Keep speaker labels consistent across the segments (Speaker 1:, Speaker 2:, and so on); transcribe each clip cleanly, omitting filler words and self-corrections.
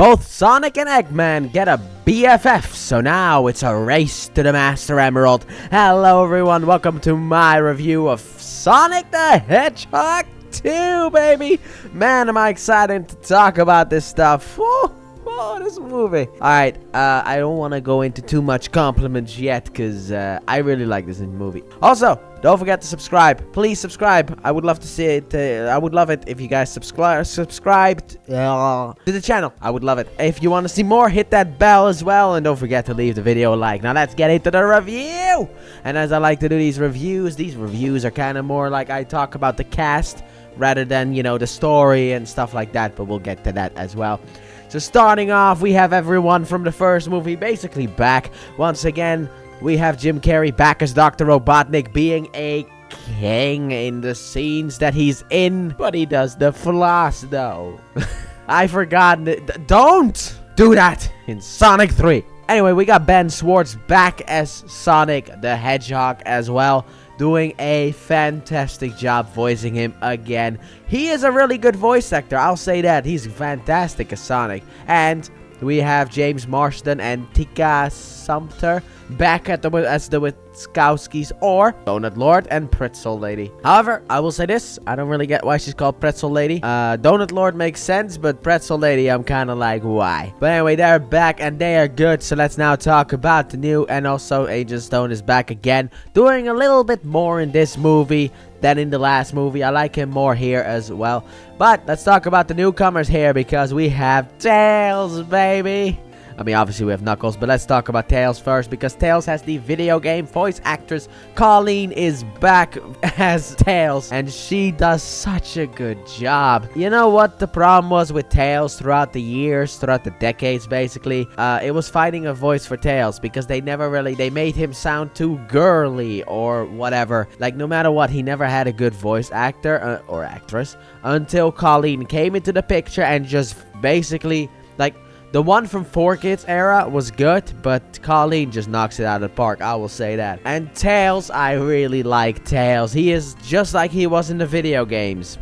Speaker 1: Both Sonic and Eggman get a BFF, so now it's a race to the Master Emerald. Hello everyone, welcome to my review of Sonic the Hedgehog 2, baby. Man, am I excited to talk about this stuff. This movie. Alright, I don't want to go into too much compliments yet, because I really like this movie. Also, don't forget to subscribe. Please subscribe. I would love to see it. I would love it if you guys subscribed to the channel. I would love it. If you want to see more, hit that bell as well. And don't forget to leave the video a like. Now let's get into the review. And as I like to do these reviews are kind of more like I talk about the cast rather than, you know, the story and stuff like that. But we'll get to that as well. So starting off, we have everyone from the first movie basically back. Once again, we have Jim Carrey back as Dr. Robotnik, being a king in the scenes that he's in. But he does the floss, though. I forgot. Don't do that in Sonic 3. Anyway, we got Ben Schwartz back as Sonic the Hedgehog as well, doing a fantastic job voicing him again. He is a really good voice actor, I'll say that. He's fantastic as Sonic. And we have James Marsden and Tika Sumpter back as the Wachowskis, or Donut Lord and Pretzel Lady. However, I will say this, I don't really get why she's called Pretzel Lady. Donut Lord makes sense, but Pretzel Lady, I'm kind of like, why? But anyway, they're back and they are good, so let's now talk about the new. And also, Agent Stone is back again, doing a little bit more in this movie than in the last movie. I like him more here as well. But let's talk about the newcomers here, because we have Tails, baby. I mean, obviously we have Knuckles, but let's talk about Tails first, because Tails has the video game voice actress. Colleen is back as Tails, and she does such a good job. You know what the problem was with Tails throughout the years, throughout the decades, basically? It was finding a voice for Tails, because they made him sound too girly or whatever. Like, no matter what, he never had a good voice actor or actress until Colleen came into the picture and just basically, like, the one from 4Kids era was good, but Colleen just knocks it out of the park, I will say that. And Tails, I really like Tails. He is just like he was in the video games,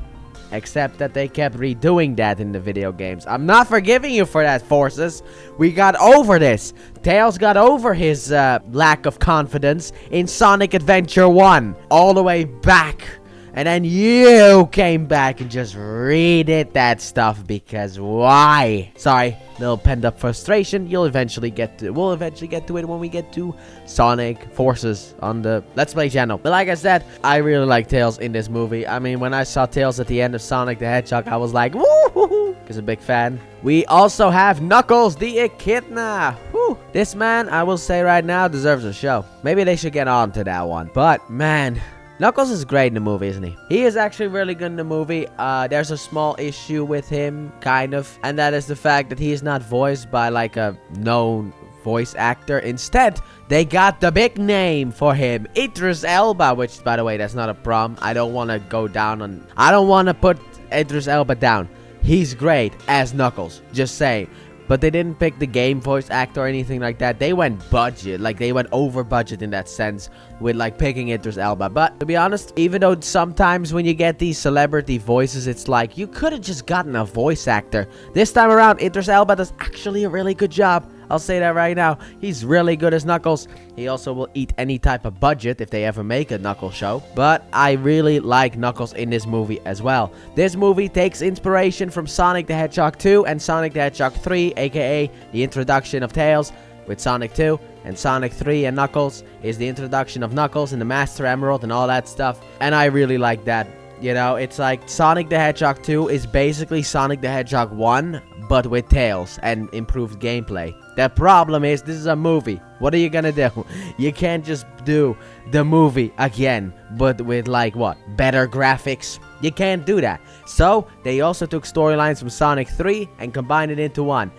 Speaker 1: except that they kept redoing that in the video games. I'm not forgiving you for that, Forces. We got over this. Tails got over his lack of confidence in Sonic Adventure 1, all the way back. And then you came back and just redid that stuff, because why? Sorry, little pent up frustration. We'll eventually get to it when we get to Sonic Forces on the Let's Play channel. But like I said, I really like Tails in this movie. I mean, when I saw Tails at the end of Sonic the Hedgehog, I was like, woo, because I'm a big fan. We also have Knuckles the Echidna. Woo. This man, I will say right now, deserves a show. Maybe they should get on to that one. But man, Knuckles is great in the movie, isn't he? He is actually really good in the movie. There's a small issue with him, kind of. And that is the fact that he is not voiced by, like, a known voice actor. Instead, they got the big name for him, Idris Elba. Which, by the way, that's not a problem. I don't want to put Idris Elba down. He's great as Knuckles. Just saying. But they didn't pick the game voice actor or anything like that. They went budget. Like, they went over budget in that sense with, like, picking Idris Elba. But to be honest, even though sometimes when you get these celebrity voices, it's like, you could have just gotten a voice actor. This time around, Idris Elba does actually a really good job. I'll say that right now. He's really good as Knuckles. He also will eat any type of budget if they ever make a Knuckles show. But I really like Knuckles in this movie as well. This movie takes inspiration from Sonic the Hedgehog 2 and Sonic the Hedgehog 3, aka the introduction of Tails with Sonic 2. And Sonic 3 and Knuckles is the introduction of Knuckles and the Master Emerald and all that stuff. And I really like that. You know, it's like Sonic the Hedgehog 2 is basically Sonic the Hedgehog 1, but with Tails and improved gameplay. The problem is, this is a movie. What are you gonna do? You can't just do the movie again, but with, like, what? Better graphics? You can't do that. So, they also took storylines from Sonic 3 and combined it into one.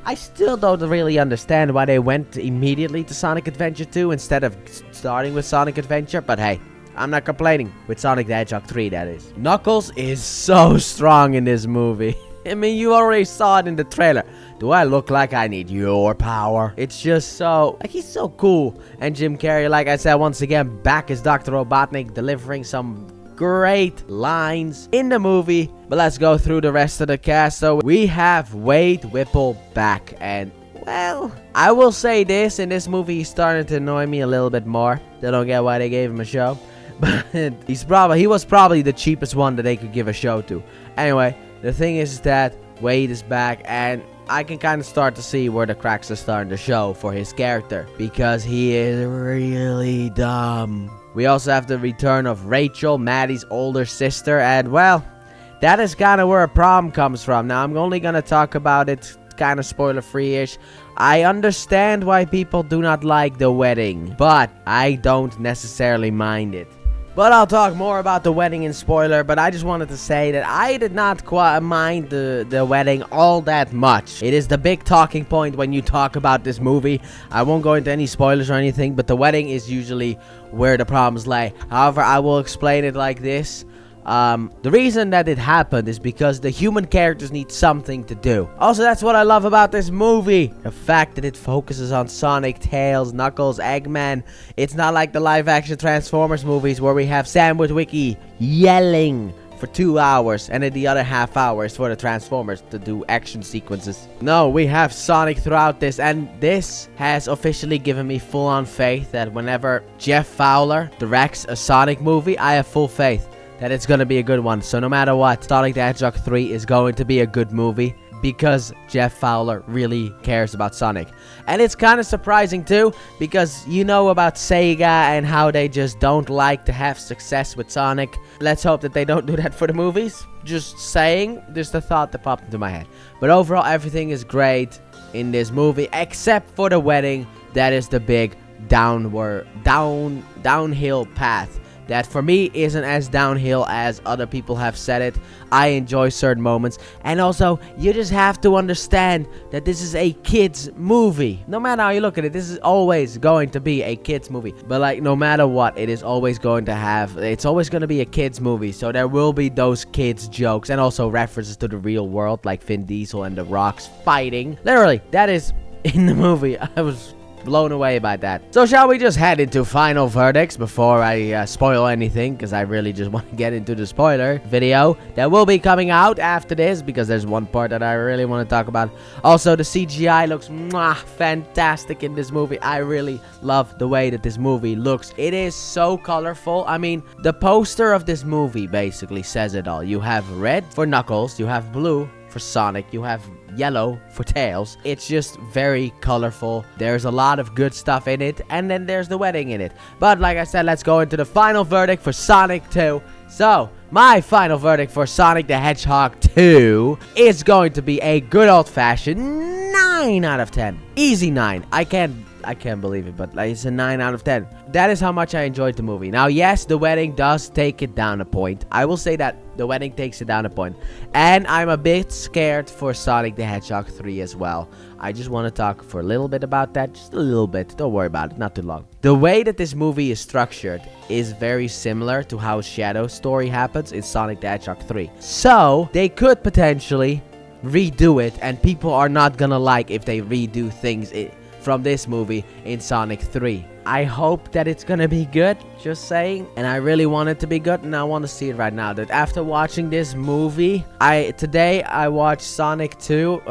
Speaker 1: I still don't really understand why they went immediately to Sonic Adventure 2 instead of starting with Sonic Adventure, but hey, I'm not complaining. With Sonic the Hedgehog 3, that is. Knuckles is so strong in this movie. I mean, you already saw it in the trailer. Do I look like I need your power? It's just so, like, he's so cool. And Jim Carrey, like I said, once again, back as Dr. Robotnik, delivering some great lines in the movie. But let's go through the rest of the cast. So we have Wade Whipple back, and well, I will say this, in this movie he's starting to annoy me a little bit more. They don't get why they gave him a show. But he was probably the cheapest one that they could give a show to. Anyway, the thing is that Wade is back, and I can kind of start to see where the cracks are starting to show for his character, because he is really dumb. We also have the return of Rachel, Maddie's older sister, and well, that is kind of where a problem comes from. Now, I'm only going to talk about it kind of spoiler-free-ish. I understand why people do not like the wedding, but I don't necessarily mind it. But I'll talk more about the wedding in spoiler, but I just wanted to say that I did not quite mind the wedding all that much. It is the big talking point when you talk about this movie. I won't go into any spoilers or anything, but the wedding is usually where the problems lay. However, I will explain it like this. The reason that it happened is because the human characters need something to do. Also, that's what I love about this movie. The fact that it focuses on Sonic, Tails, Knuckles, Eggman. It's not like the live-action Transformers movies where we have Sam Witwicky yelling for 2 hours, and in the other half hour is for the Transformers to do action sequences. No, we have Sonic throughout this, and this has officially given me full-on faith that whenever Jeff Fowler directs a Sonic movie, I have full faith that it's going to be a good one. So no matter what, Sonic the Hedgehog 3 is going to be a good movie because Jeff Fowler really cares about Sonic. And it's kind of surprising too, because you know about Sega and how they just don't like to have success with Sonic. Let's hope that they don't do that for the movies. Just saying, just a thought that popped into my head. But overall, everything is great in this movie except for the wedding. That is the big downhill path that for me isn't as downhill as other people have said it. I enjoy certain moments, and also you just have to understand that this is a kids movie. No matter how you look at it, this is always going to be a kids movie. But like, no matter what, it's always going to be a kids movie. So there will be those kids jokes and also references to the real world, like Vin Diesel and the Rock's fighting. Literally, that is in the movie. I was blown away by that. So shall we just head into final verdicts before I spoil anything, because I really just want to get into the spoiler video that will be coming out after this, because there's one part that I really want to talk about. Also, the CGI looks fantastic in this movie. I really love the way that this movie looks. It is so colorful. I mean, the poster of this movie basically says it all. You have red for Knuckles, you have blue for Sonic, you have yellow for Tails. It's just very colorful. There's a lot of good stuff in it, and then there's the wedding in it. But like I said, let's go into the final verdict for Sonic 2. So, my final verdict for Sonic the Hedgehog 2 is going to be a good old-fashioned 9 out of 10. Easy 9. I can't believe it, but like, it's a 9 out of 10. That is how much I enjoyed the movie. Now, yes, the wedding does take it down a point. I will say that the wedding takes it down a point. And I'm a bit scared for Sonic the Hedgehog 3 as well. I just want to talk for a little bit about that. Just a little bit. Don't worry about it. Not too long. The way that this movie is structured is very similar to how Shadow's story happens in Sonic the Hedgehog 3. So, they could potentially redo it, and people are not gonna like if they redo things from this movie in Sonic 3. I hope that it's gonna be good, just saying, and I really want it to be good, and I want to see it right now. That after watching this movie, today I watched Sonic 2,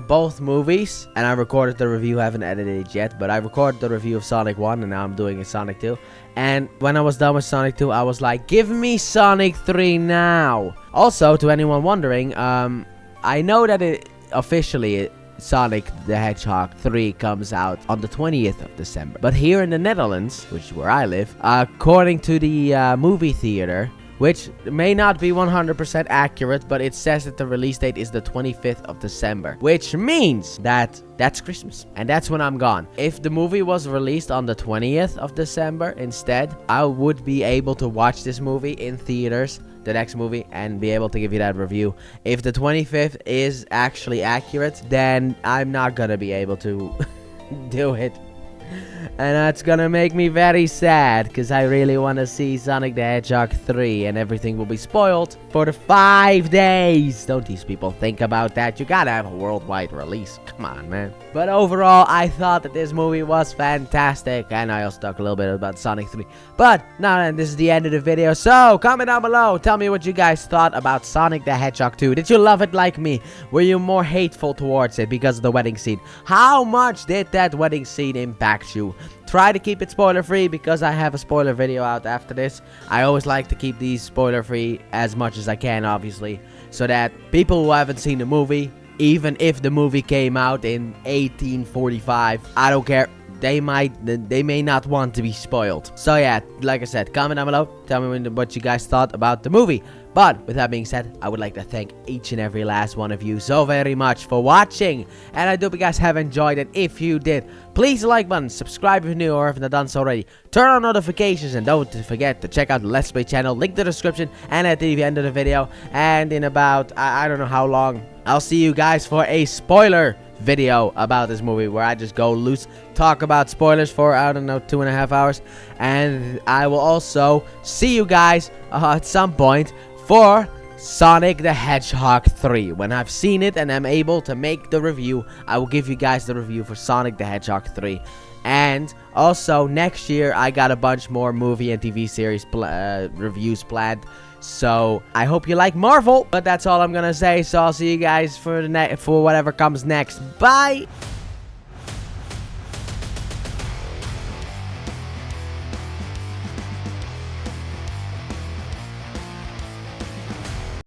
Speaker 1: both movies, and I recorded the review. I haven't edited it yet, but I recorded the review of Sonic 1, and now I'm doing a Sonic 2. And when I was done with Sonic 2, I was like, give me Sonic 3 now. Also, to anyone wondering, I know that officially Sonic the Hedgehog 3 comes out on the 20th of December. But here in the Netherlands, which is where I live, according to the movie theater, which may not be 100% accurate, but it says that the release date is the 25th of December, which means that that's Christmas, and that's when I'm gone. If the movie was released on the 20th of December instead, I would be able to watch this movie in theaters, the next movie, and be able to give you that review. If the 25th is actually accurate, then I'm not gonna be able to do it. And that's gonna make me very sad, because I really want to see Sonic the Hedgehog 3, and everything will be spoiled for the 5 days. Don't these people think about that? You gotta have a worldwide release. Come on, man. But overall, I thought that this movie was fantastic, and I also talked a little bit about Sonic 3. But now then, this is the end of the video, so comment down below. Tell me what you guys thought about Sonic the Hedgehog 2. Did you love it like me? Were you more hateful towards it because of the wedding scene? How much did that wedding scene impact you? Try to keep it spoiler free, because I have a spoiler video out after this. I always like to keep these spoiler free as much as I can, obviously, so that people who haven't seen the movie, even if the movie came out in 1845, I don't care, they may not want to be spoiled. So yeah, like I said, comment down below, tell me what you guys thought about the movie. But with that being said, I would like to thank each and every last one of you so very much for watching, and I hope you guys have enjoyed it. If you did, please like button, subscribe if you're new or if not done so already, turn on notifications, and don't forget to check out the Let's Play channel, link in the description and at the end of the video. And in about, I don't know how long, I'll see you guys for a spoiler video about this movie, where I just go loose, talk about spoilers for, I don't know, 2.5 hours. And I will also see you guys at some point for Sonic the Hedgehog 3. When I've seen it and I'm able to make the review, I will give you guys the review for Sonic the Hedgehog 3. And also, next year, I got a bunch more movie and TV series reviews planned. So, I hope you like Marvel. But that's all I'm gonna say. So, I'll see you guys for whatever comes next. Bye!